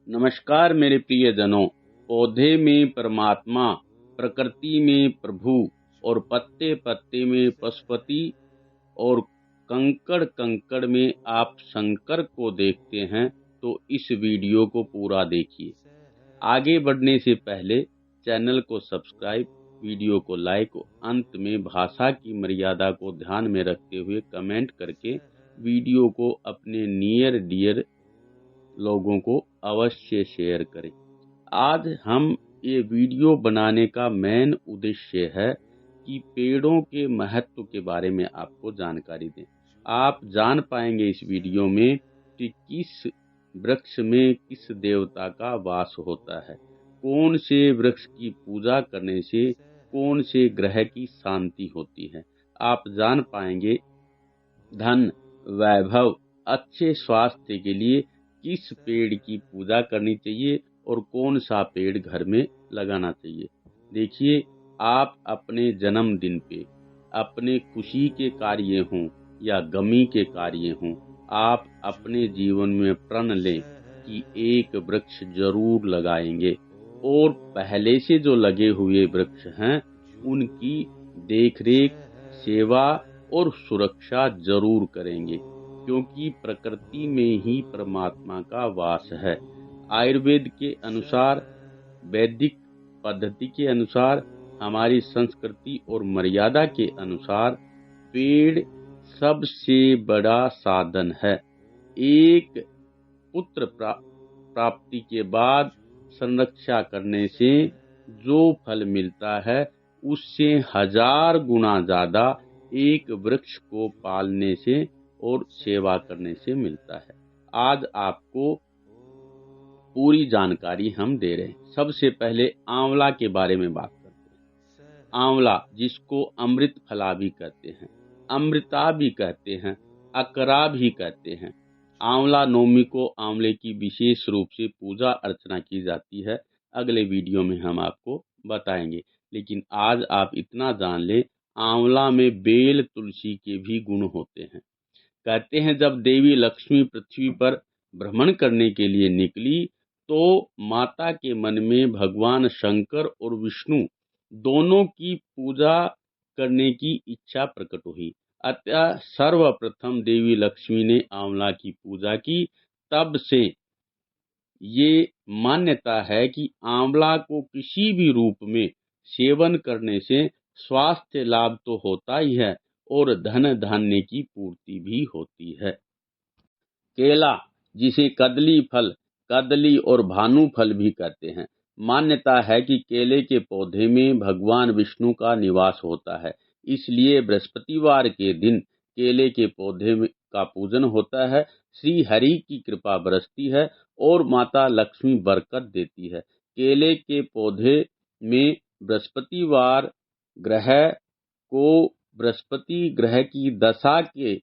नमस्कार मेरे प्रियजनों। पौधे में परमात्मा, प्रकृति में प्रभु और पत्ते पत्ते में पशुपति और कंकड़ कंकड़ में आप शंकर को देखते हैं, तो इस वीडियो को पूरा देखिए। आगे बढ़ने से पहले चैनल को सब्सक्राइब, वीडियो को लाइक और अंत में भाषा की मर्यादा को ध्यान में रखते हुए कमेंट करके वीडियो को अपने नियर डियर लोगों को अवश्य शेयर करें। आज हम ये वीडियो बनाने का मेन उद्देश्य है कि पेड़ों के महत्व के बारे में आपको जानकारी दें। आप जान पाएंगे इस वीडियो में कि किस वृक्ष में किस देवता का वास होता है, कौन से वृक्ष की पूजा करने से कौन से ग्रह की शांति होती है। आप जान पाएंगे धन, वैभव, अच्छे स्वास्थ्य के लिए किस पेड़ की पूजा करनी चाहिए और कौन सा पेड़ घर में लगाना चाहिए। देखिए, आप अपने जन्मदिन पे, अपने खुशी के कार्य हों या गमी के कार्य हों, आप अपने जीवन में प्रण लें कि एक वृक्ष जरूर लगाएंगे और पहले से जो लगे हुए वृक्ष हैं उनकी देखरेख, सेवा और सुरक्षा जरूर करेंगे, क्योंकि प्रकृति में ही परमात्मा का वास है। आयुर्वेद के अनुसार, वैदिक पद्धति के अनुसार, हमारी संस्कृति और मर्यादा के अनुसार पेड़ सबसे बड़ा साधन है। एक पुत्र प्राप्ति के बाद संरक्षा करने से जो फल मिलता है उससे 1000 गुना ज्यादा एक वृक्ष को पालने से और सेवा करने से मिलता है। आज आपको पूरी जानकारी हम दे रहे हैं। सबसे पहले आंवला के बारे में बात करते हैं। आंवला, जिसको अमृत फला भी कहते हैं, अमृता भी कहते हैं, अकरा भी कहते हैं। आंवला नवमी को आंवले की विशेष रूप से पूजा अर्चना की जाती है। अगले वीडियो में हम आपको बताएंगे, लेकिन आज आप इतना जान लें, आंवला में बेल तुलसी के भी गुण होते हैं। कहते हैं जब देवी लक्ष्मी पृथ्वी पर भ्रमण करने के लिए निकली तो माता के मन में भगवान शंकर और विष्णु दोनों की पूजा करने की इच्छा प्रकट हुई। अतः सर्वप्रथम देवी लक्ष्मी ने आंवला की पूजा की। तब से ये मान्यता है कि आंवला को किसी भी रूप में सेवन करने से स्वास्थ्य लाभ तो होता ही है और धन धान्य की पूर्ति भी होती है। केला, जिसे कदली फल, कदली और भानु फल भी कहते हैं, मान्यता है कि केले के पौधे में भगवान विष्णु का निवास होता है। इसलिए बृहस्पतिवार के दिन केले के पौधे का पूजन होता है। श्री हरि की कृपा बरसती है और माता लक्ष्मी बरकत देती है। केले के पौधे में बृहस्पतिवार ग्रह को बृहस्पति ग्रह की दशा के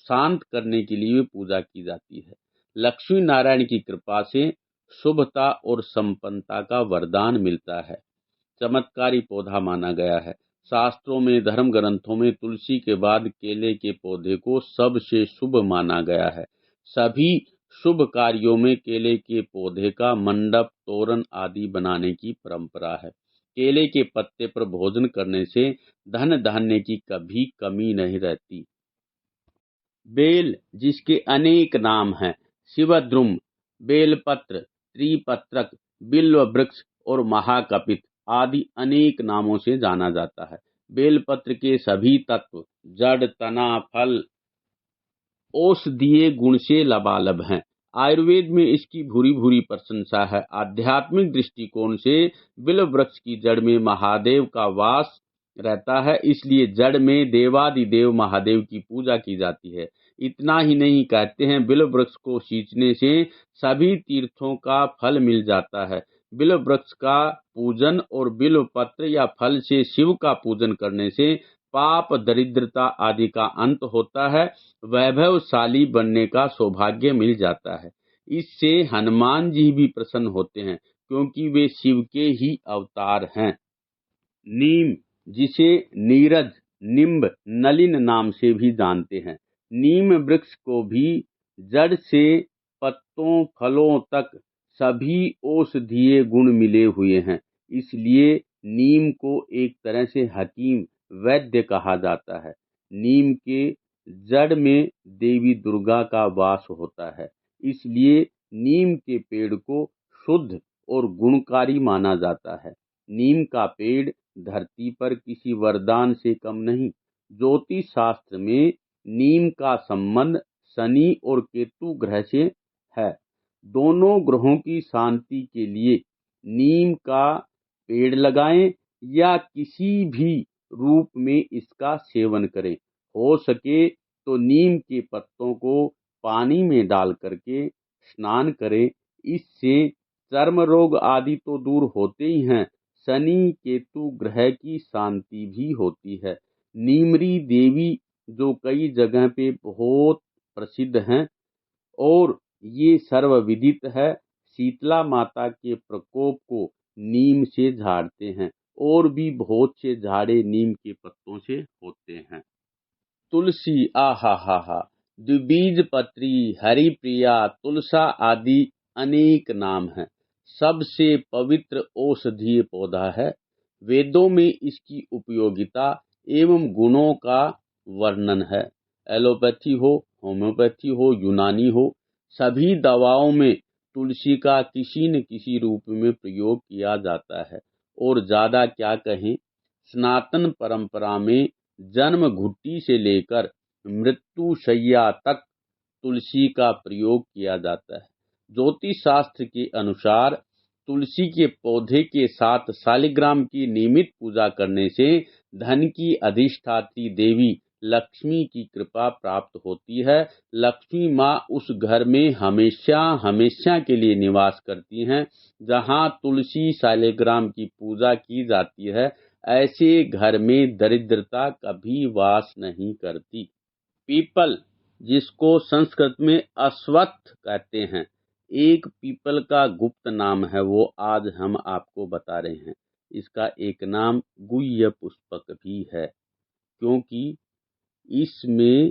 शांत करने के लिए पूजा की जाती है। लक्ष्मी नारायण की कृपा से शुभता और संपन्नता का वरदान मिलता है। चमत्कारी पौधा माना गया है। शास्त्रों में, धर्म ग्रंथों में तुलसी के बाद केले के पौधे को सबसे शुभ माना गया है। सभी शुभ कार्यों में केले के पौधे का मंडप, तोरण आदि बनाने की परंपरा है। केले के पत्ते पर भोजन करने से धन धान्य की कभी कमी नहीं रहती। बेल, जिसके अनेक नाम हैं, शिवद्रुम, बेलपत्र, त्रिपत्रक, बिल्व वृक्ष और महाकपित आदि अनेक नामों से जाना जाता है। बेलपत्र के सभी तत्व, जड़, तना, फल औषधीय गुण से लबालब हैं। आयुर्वेद में इसकी भूरी भूरी प्रशंसा है। आध्यात्मिक दृष्टिकोण से बिल्व वृक्ष की जड़ में महादेव का वास रहता है, इसलिए जड़ में देवादिदेव महादेव की पूजा की जाती है। इतना ही नहीं, कहते हैं बिल्व वृक्ष को सींचने से सभी तीर्थों का फल मिल जाता है। बिल्व वृक्ष का पूजन और बिल्व पत्र या फल से शिव का पूजन करने से पाप, दरिद्रता आदि का अंत होता है। वैभवशाली बनने का सौभाग्य मिल जाता है। इससे हनुमान जी भी प्रसन्न होते हैं, क्योंकि वे शिव के ही अवतार हैं। नीम, जिसे नीरज, निम्ब, नलिन नाम से भी जानते हैं, नीम वृक्ष को भी जड़ से पत्तों, फलों तक सभी औषधीय गुण मिले हुए हैं। इसलिए नीम को एक तरह से हकीम वैद्य कहा जाता है। नीम के जड़ में देवी दुर्गा का वास होता है, इसलिए नीम के पेड़ को शुद्ध और गुणकारी माना जाता है। नीम का पेड़ धरती पर किसी वरदान से कम नहीं। ज्योतिष शास्त्र में नीम का संबंध शनि और केतु ग्रह से है। दोनों ग्रहों की शांति के लिए नीम का पेड़ लगाएं या किसी भी रूप में इसका सेवन करें। हो सके तो नीम के पत्तों को पानी में डाल करके स्नान करें। इससे चर्म रोग आदि तो दूर होते ही हैं, शनि केतु ग्रह की शांति भी होती है। नीमरी देवी जो कई जगह पे बहुत प्रसिद्ध हैं और ये सर्वविदित है, शीतला माता के प्रकोप को नीम से झाड़ते हैं और भी बहुत से झाड़े नीम के पत्तों से होते हैं। तुलसी, आहा हा हा, द्विबीजपत्री, हरिप्रिया, तुलसा आदि अनेक नाम हैं। सबसे पवित्र औषधीय पौधा है। वेदों में इसकी उपयोगिता एवं गुणों का वर्णन है। एलोपैथी हो, होम्योपैथी हो, यूनानी हो, सभी दवाओं में तुलसी का किसी न किसी रूप में प्रयोग किया जाता है। और ज्यादा क्या कहें, सनातन परंपरा में जन्म घुट्टी से लेकर मृत्यु शैया तक तुलसी का प्रयोग किया जाता है। ज्योतिष शास्त्र के अनुसार तुलसी के पौधे के साथ शालिग्राम की नियमित पूजा करने से धन की अधिष्ठात्री देवी लक्ष्मी की कृपा प्राप्त होती है। लक्ष्मी माँ उस घर में हमेशा हमेशा के लिए निवास करती हैं जहाँ तुलसी शालिग्राम की पूजा की जाती है। ऐसे घर में दरिद्रता कभी वास नहीं करती। पीपल, जिसको संस्कृत में अश्वत्थ कहते हैं, एक पीपल का गुप्त नाम है, वो आज हम आपको बता रहे हैं। इसका एक नाम गुह्य पुष्पक भी है, क्योंकि इसमें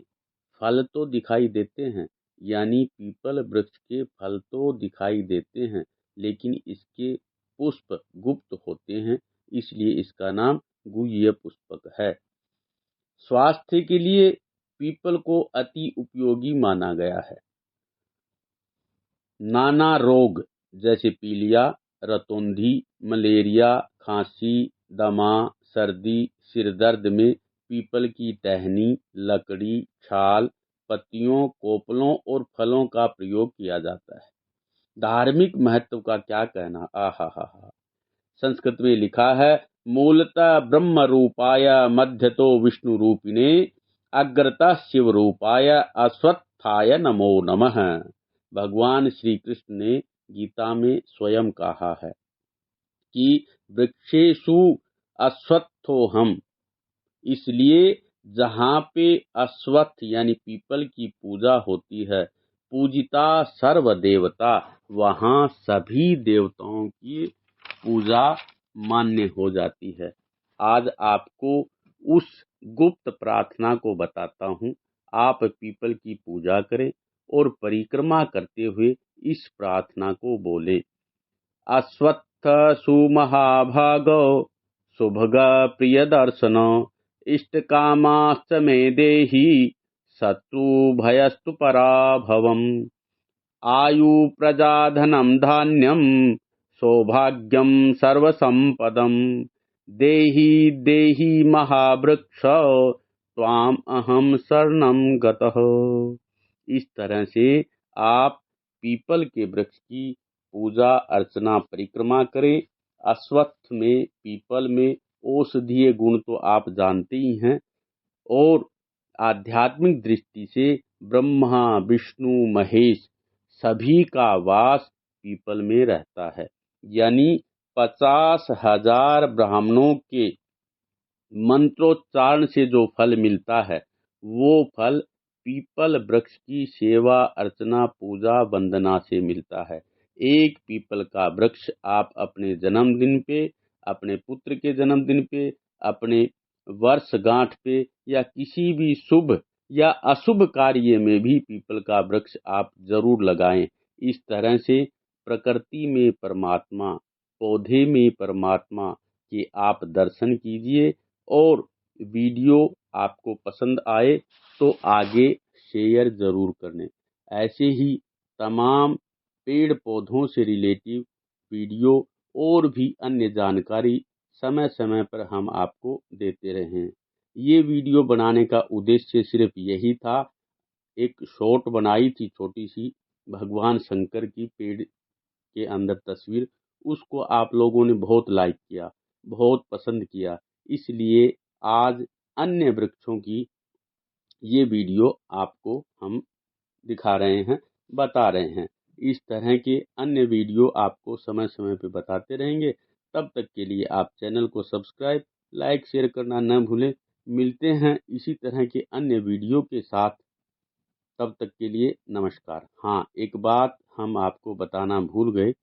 फल तो दिखाई देते हैं, यानी पीपल वृक्ष के फल तो दिखाई देते हैं, लेकिन इसके पुष्प गुप्त होते हैं, इसलिए इसका नाम गुह्य पुष्पक है। स्वास्थ्य के लिए पीपल को अति उपयोगी माना गया है। नाना रोग जैसे पीलिया, रतौंधी, मलेरिया, खांसी, दमा, सर्दी, सिरदर्द में पीपल की टहनी, लकड़ी, छाल, पत्तियों, कोपलों और फलों का प्रयोग किया जाता है। धार्मिक महत्व का क्या कहना, आहा हा हा। संस्कृत में लिखा है, मूलतः ब्रह्म रूपाय मध्यतो विष्णु रूपिणे अग्रतः शिव रूपाय अश्वत्थाय नमो नमः। भगवान श्री कृष्ण ने गीता में स्वयं कहा है कि वृक्षेषु अश्वत्थोहम, इसलिए जहाँ पे अश्वत्थ यानी पीपल की पूजा होती है, पूजिता सर्व देवता, वहाँ सभी देवताओं की पूजा मान्य हो जाती है। आज आपको उस गुप्त प्रार्थना को बताता हूँ। आप पीपल की पूजा करें और परिक्रमा करते हुए इस प्रार्थना को बोले। अश्वत्थ सुमहाभागो सुभग प्रिय दर्शन इष्ट कामाश्च मे देहि शत्रु भयस्तु पराभवम् आयु प्रजाधनं धान्यं सौभाग्यं सर्वसंपदं देहि देहि महावृक्ष त्वाम अहम शरणं गतः। इस तरह से आप पीपल के वृक्ष की पूजा अर्चना परिक्रमा करें। अश्वत्थ में, पीपल में औषधीय गुण तो आप जानते ही हैं, और आध्यात्मिक दृष्टि से ब्रह्मा विष्णु महेश सभी का वास पीपल में रहता है। यानी 50,000 ब्राह्मणों के मंत्रोच्चारण से जो फल मिलता है, वो फल पीपल वृक्ष की सेवा अर्चना पूजा वंदना से मिलता है। एक पीपल का वृक्ष आप अपने जन्मदिन पे, अपने पुत्र के जन्मदिन पे, अपने वर्षगांठ पे या किसी भी शुभ या अशुभ कार्य में भी पीपल का वृक्ष आप जरूर लगाएं। इस तरह से प्रकृति में परमात्मा, पौधे में परमात्मा के आप दर्शन कीजिए। और वीडियो आपको पसंद आए तो आगे शेयर ज़रूर करें। ऐसे ही तमाम पेड़ पौधों से रिलेटिव वीडियो और भी अन्य जानकारी समय समय पर हम आपको देते रहें। ये वीडियो बनाने का उद्देश्य सिर्फ यही था। एक शॉर्ट बनाई थी छोटी सी, भगवान शंकर की पेड़ के अंदर तस्वीर, उसको आप लोगों ने बहुत लाइक किया, बहुत पसंद किया, इसलिए आज अन्य वृक्षों की ये वीडियो आपको हम दिखा रहे हैं, बता रहे हैं। इस तरह के अन्य वीडियो आपको समय समय पे बताते रहेंगे। तब तक के लिए आप चैनल को सब्सक्राइब, लाइक, शेयर करना न भूलें। मिलते हैं इसी तरह के अन्य वीडियो के साथ। तब तक के लिए नमस्कार। हाँ, एक बात हम आपको बताना भूल गए,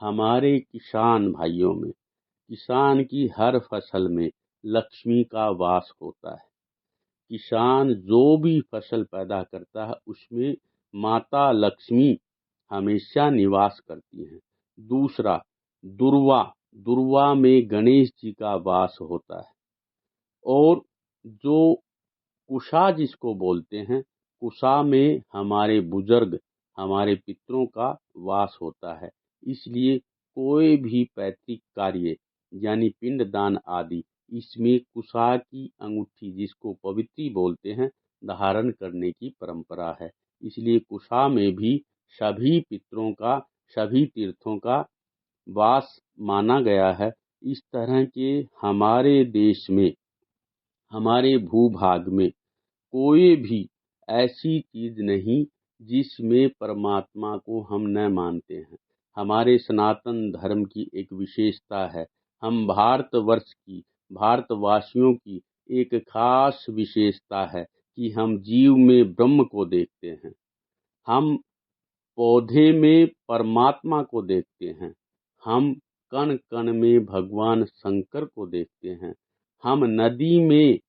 हमारे किसान भाइयों में, किसान की हर फसल में लक्ष्मी का वास होता है। किसान जो भी फसल पैदा करता है उसमें माता लक्ष्मी हमेशा निवास करती हैं। दूसरा, दुर्वा, दुर्वा में गणेश जी का वास होता है। और जो कुशा जिसको बोलते हैं, कुशा में हमारे बुजुर्ग, हमारे पितरों का वास होता है। इसलिए कोई भी पैतृक कार्य यानी पिंडदान आदि, इसमें कुशा की अंगूठी जिसको पवित्री बोलते हैं, धारण करने की परंपरा है। इसलिए कुशा में भी सभी पितरों का, सभी तीर्थों का वास माना गया है। इस तरह के हमारे देश में, हमारे भूभाग में कोई भी ऐसी चीज नहीं जिसमें परमात्मा को हम न मानते हैं। हमारे सनातन धर्म की एक विशेषता है, हम भारतवर्ष की, भारतवासियों की एक खास विशेषता है कि हम जीव में ब्रह्म को देखते हैं, हम पौधे में परमात्मा को देखते हैं, हम कण कण में भगवान शंकर को देखते हैं, हम नदी में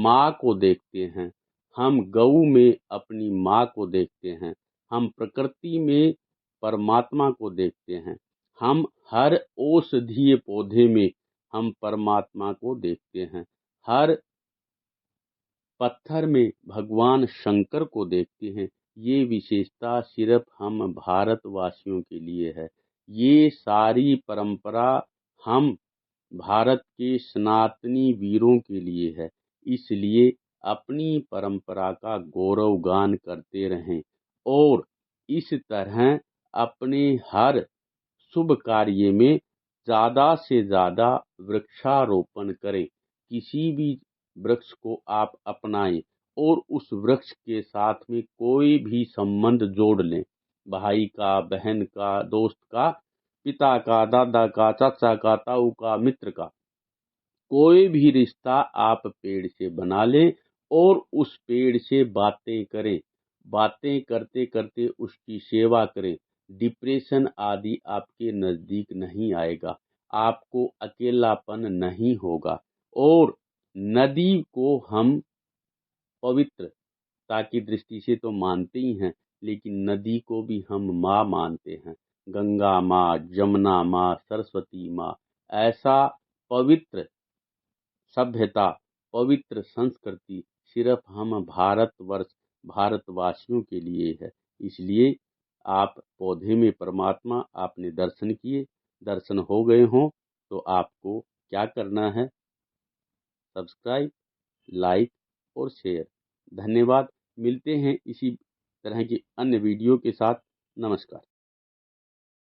माँ को देखते हैं, हम गऊ में अपनी माँ को देखते हैं, हम प्रकृति में परमात्मा को देखते हैं, हम हर औषधीय पौधे में हम परमात्मा को देखते हैं, हर पत्थर में भगवान शंकर को देखते हैं। ये विशेषता सिर्फ हम भारतवासियों के लिए है। ये सारी परंपरा हम भारत के सनातनी वीरों के लिए है। इसलिए अपनी परंपरा का गौरवगान करते रहें और इस तरह अपने हर शुभ कार्य में ज़्यादा से ज़्यादा वृक्षारोपण करें। किसी भी वृक्ष को आप अपनाएं और उस वृक्ष के साथ में कोई भी संबंध जोड़ लें, भाई का, बहन का, दोस्त का, पिता का, दादा का, चाचा का, ताऊ का, मित्र का, कोई भी रिश्ता आप पेड़ से बना लें और उस पेड़ से बातें करें। बातें करते करते उसकी सेवा करें। डिप्रेशन आदि आपके नज़दीक नहीं आएगा, आपको अकेलापन नहीं होगा। और नदी को हम पवित्रता की दृष्टि से तो मानते ही हैं, लेकिन नदी को भी हम माँ मानते हैं। गंगा माँ, जमुना माँ, सरस्वती माँ, ऐसा पवित्र सभ्यता, पवित्र संस्कृति सिर्फ हम भारतवर्ष, भारतवासियों के लिए है। इसलिए आप पौधे में परमात्मा आपने दर्शन किए, दर्शन हो गए हों तो आपको क्या करना है? सब्सक्राइब, लाइक और शेयर। धन्यवाद। मिलते हैं इसी तरह की अन्य वीडियो के साथ। नमस्कार।